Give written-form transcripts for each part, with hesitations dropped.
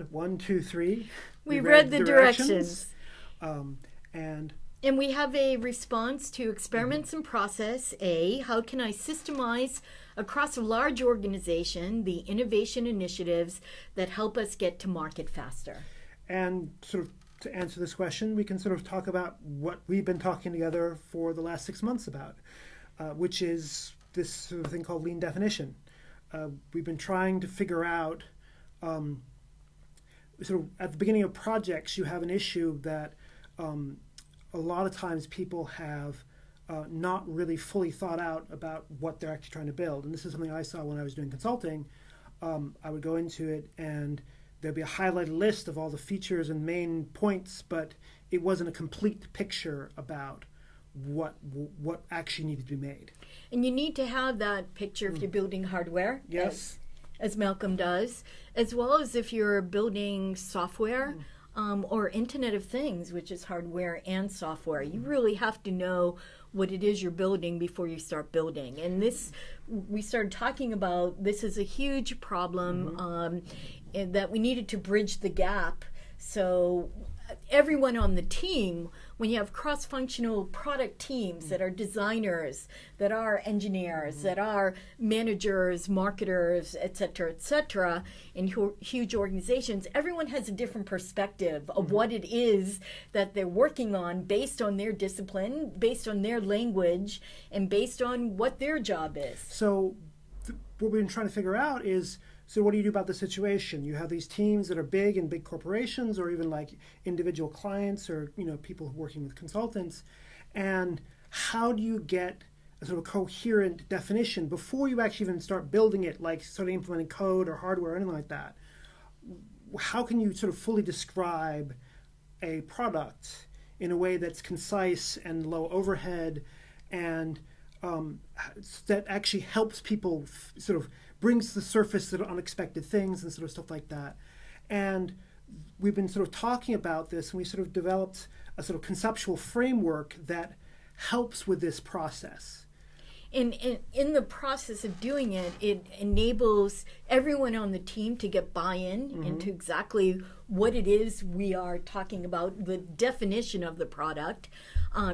1, 2, 3. We read the directions. And we have a response to experiments and process. A, how can I systemize across a large organization the innovation initiatives that help us get to market faster? And sort of to answer this question, we can sort of talk about what we've been talking together for the last 6 months about, which is this sort of thing called lean definition. We've been trying to figure out, sort of at the beginning of projects, you have an issue that a lot of times people have not really fully thought out about what they're actually trying to build. And this is something I saw when I was doing consulting. I would go into it and there'd be a highlighted list of all the features and main points, but it wasn't a complete picture about what actually needed to be made. And you need to have that picture if you're building hardware, yes, as Malcolm does, as well as if you're building software or Internet of Things, which is hardware and software. You really have to know what it is you're building before you start building. And this, we started talking about, this is a huge problem and that we needed to bridge the gap. So everyone on the team, when you have cross-functional product teams that are designers, that are engineers, that are managers, marketers, et cetera, in huge organizations, everyone has a different perspective of what it is that they're working on based on their discipline, based on their language, and based on what their job is. So what we've been trying to figure out is, so what do you do about the situation? You have these teams that are big in big corporations, or even like individual clients, or people working with consultants. And how do you get a sort of coherent definition before you actually even start building it, like starting implementing code or hardware or anything like that? How can you sort of fully describe a product in a way that's concise and low overhead, and that actually helps people sort of brings to the surface sort of unexpected things and sort of stuff like that. And we've been sort of talking about this, and we sort of developed a sort of conceptual framework that helps with this process. In the process of doing it, it enables everyone on the team to get buy-in into exactly what it is we are talking about, the definition of the product,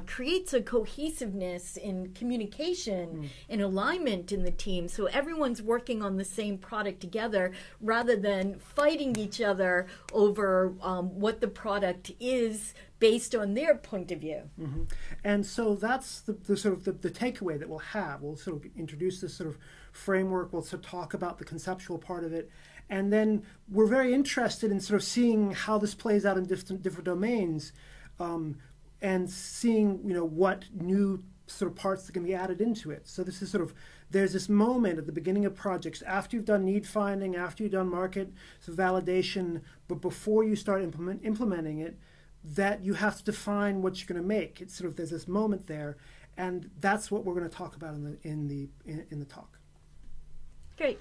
creates a cohesiveness in communication and alignment in the team. So everyone's working on the same product together rather than fighting each other over what the product is based on their point of view. And so that's the sort of the takeaway that we'll have. We'll sort of introduce this sort of framework. We'll sort of talk about the conceptual part of it. And then we're very interested in sort of seeing how this plays out in different domains, and seeing what new sort of parts that can be added into it. So this is sort of, there's this moment at the beginning of projects, after you've done need finding, after you've done market validation, but before you start implementing it, that you have to define what you're going to make. It's sort of, there's this moment there, and that's what we're going to talk about in the talk. Great.